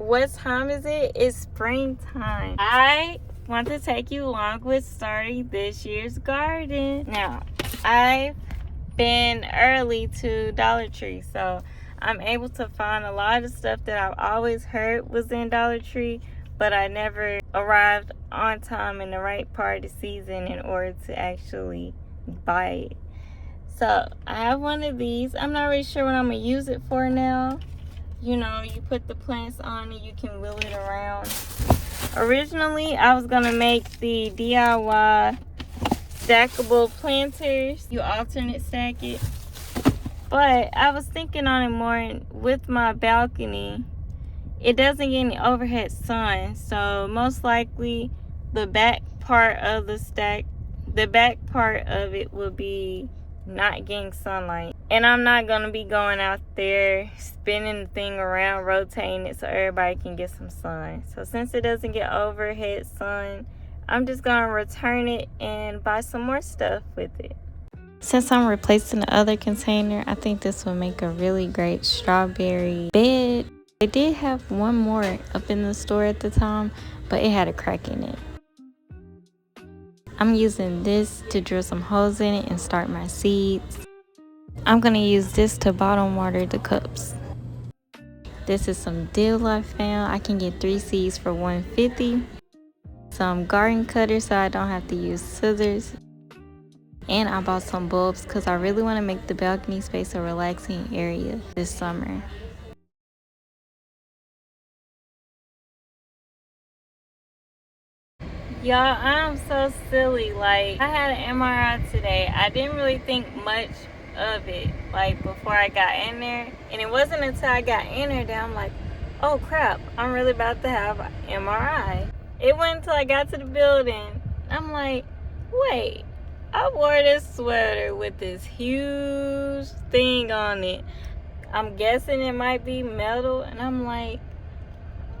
What time is it? It's springtime. I want to take you along with starting this year's garden. Now, I've been early to Dollar Tree, so I'm able to find a lot of stuff that I've always heard was in Dollar Tree, but I never arrived on time in the right part of the season in order to actually buy it. So I have one of these. I'm not really sure what I'm gonna use it for now. You know, you put the plants on and you can wheel it around. Originally, I was gonna make the DIY stackable planters. You alternate stack it. But I was thinking on it more with my balcony. It doesn't get any overhead sun, so most likely the back part of it will be not getting sunlight. And I'm not going to be going out there spinning the thing around, rotating it so everybody can get some sun. So since it doesn't get overhead sun, I'm just going to return it and buy some more stuff with it. Since I'm replacing the other container, I think this will make a really great strawberry bed. They did have one more up in the store at the time, but it had a crack in it. I'm using this to drill some holes in it and start my seeds. I'm going to use this to bottom water the cups. This is some dill I found. I can get 3 seeds for $1.50. Some garden cutters so I don't have to use scissors. And I bought some bulbs because I really want to make the balcony space a relaxing area this summer. Y'all, I'm so silly. Like, I had an MRI today. I didn't really think much of it, like, before I got in there. And it wasn't until I got in there that I'm like, oh crap, I'm really about to have an MRI. It wasn't until I got to the building. I'm like, wait, I wore this sweater with this huge thing on it. I'm guessing it might be metal. And I'm like,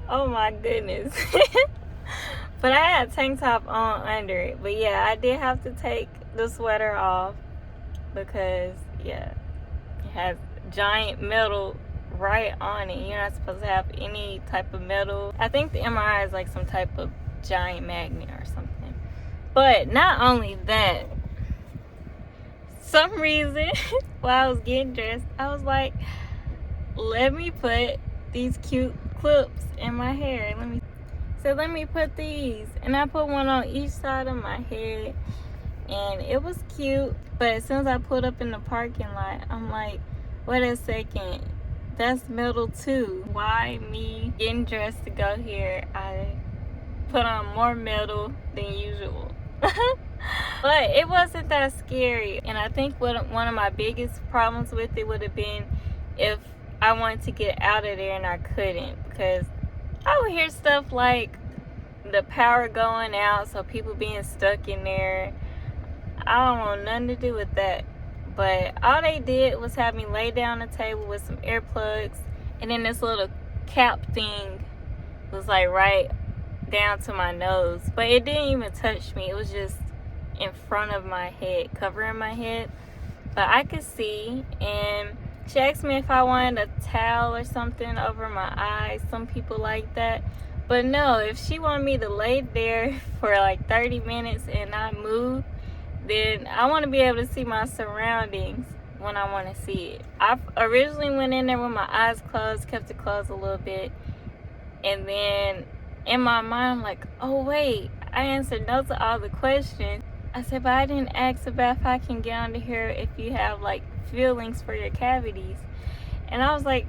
oh my goodness. But I had a tank top on under it. But yeah, I did have to take the sweater off because, yeah, it has giant metal right on it. You're not supposed to have any type of metal. I think the MRI is like some type of giant magnet or something. But not only that, some reason while I was getting dressed, I was like, let me put these cute clips in my hair. Let me put these. And I put one on each side of my head. And it was cute. But as soon as I pulled up in the parking lot, I'm like, wait a second. That's metal too. Why me getting dressed to go here? I put on more metal than usual. But it wasn't that scary. And I think one of my biggest problems with it would have been if I wanted to get out of there and I couldn't. Because I would hear stuff like the power going out, so people being stuck in there. I don't want nothing to do with that. But all they did was have me lay down on the table with some earplugs, and then this little cap thing was like right down to my nose. But it didn't even touch me. It was just in front of my head, covering my head. But I could see, and she asked me if I wanted a towel or something over my eyes. Some people like that. But no, if she wanted me to lay there for like 30 minutes and not move, then I want to be able to see my surroundings when I want to see it. I originally went in there with my eyes closed, kept it closed a little bit. And then in my mind, I'm like, oh wait, I answered no to all the questions. I said, but I didn't ask about if I can get under here if you have like feelings for your cavities. And I was like,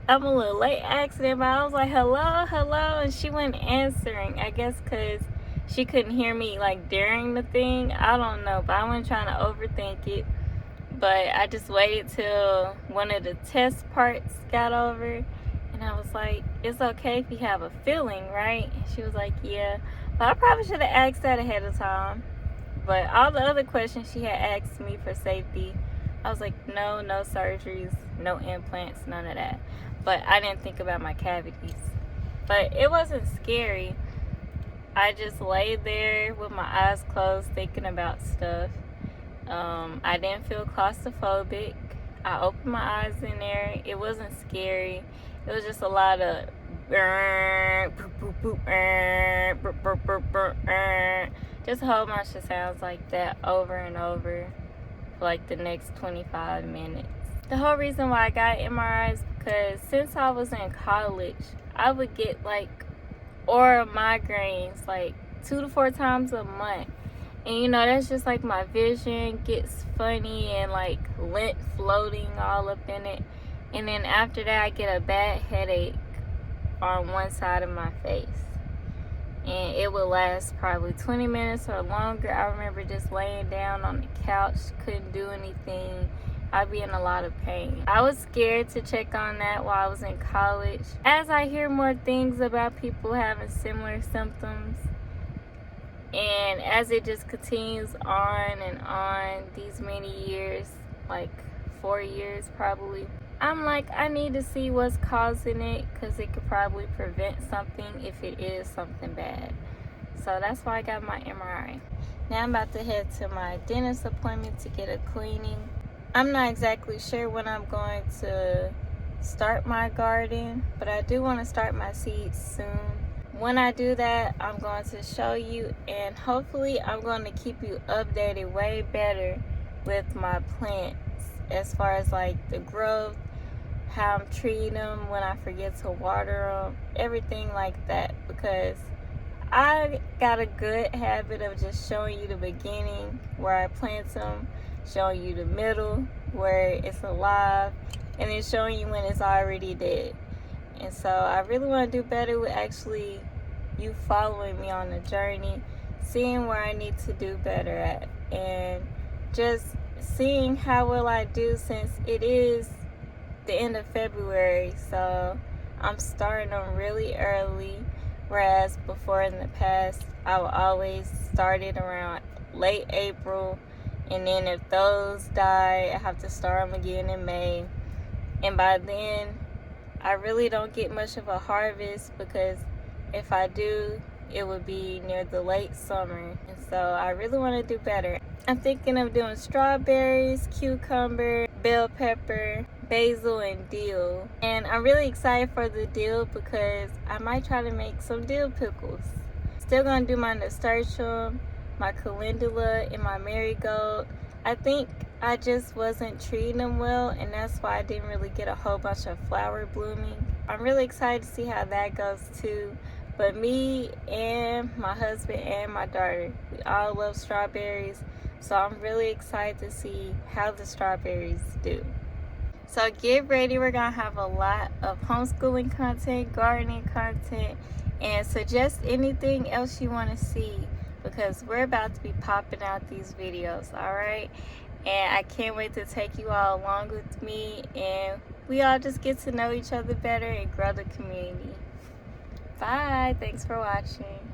I'm a little late asking it, but I was like, hello, and she wasn't answering. I guess because she couldn't hear me like during the thing. I don't know, but I wasn't trying to overthink it. But I just waited till one of the test parts got over, and I was like, it's okay if you have a feeling, right? And she was like, yeah. But I probably should have asked that ahead of time. But all the other questions she had asked me for safety, I was like, no surgeries, no implants, none of that. But I didn't think about my cavities. But it wasn't scary. I just laid there with my eyes closed thinking about stuff. I didn't feel claustrophobic. I opened my eyes in there. It wasn't scary. It was just a lot of just a whole bunch of sounds like that over and over for like the next 25 minutes. The whole reason why I got MRI is because since I was in college, I would get like oral migraines like 2 to 4 times a month. And you know, that's just like my vision gets funny and like lint floating all up in it. And then after that, I get a bad headache on one side of my face. And it would last probably 20 minutes or longer. I remember just laying down on the couch, couldn't do anything. I'd be in a lot of pain. I was scared to check on that while I was in college. As I hear more things about people having similar symptoms, and as it just continues on and on these many years, like 4 years probably, I'm like, I need to see what's causing it, because it could probably prevent something if it is something bad. So that's why I got my MRI. Now I'm about to head to my dentist appointment to get a cleaning. I'm not exactly sure when I'm going to start my garden, but I do want to start my seeds soon. When I do that, I'm going to show you, and hopefully I'm going to keep you updated way better with my plants as far as like the growth, how I'm treating them, when I forget to water them, everything like that, because I got a good habit of just showing you the beginning where I plant them, showing you the middle where it's alive, and then showing you when it's already dead. And so I really want to do better with actually you following me on the journey, seeing where I need to do better at, and just seeing how will I do, since it is the end of February. So I'm starting them really early, whereas before in the past I would always start it around late April, and then if those die, I have to start them again in May. And by then, I really don't get much of a harvest, because if I do, it would be near the late summer. And so I really want to do better. I'm thinking of doing strawberries, cucumber, bell pepper, basil, and dill. And I'm really excited for the dill, because I might try to make some dill pickles. Still gonna do my nasturtium, my calendula, and my marigold. I think I just wasn't treating them well, and that's why I didn't really get a whole bunch of flower blooming. I'm really excited to see how that goes too. But me and my husband and my daughter, we all love strawberries. So I'm really excited to see how the strawberries do. So get ready, we're gonna have a lot of homeschooling content, gardening content, and suggest anything else you want to see, because we're about to be popping out these videos, all right? And I can't wait to take you all along with me, and we all just get to know each other better and grow the community. Bye, thanks for watching.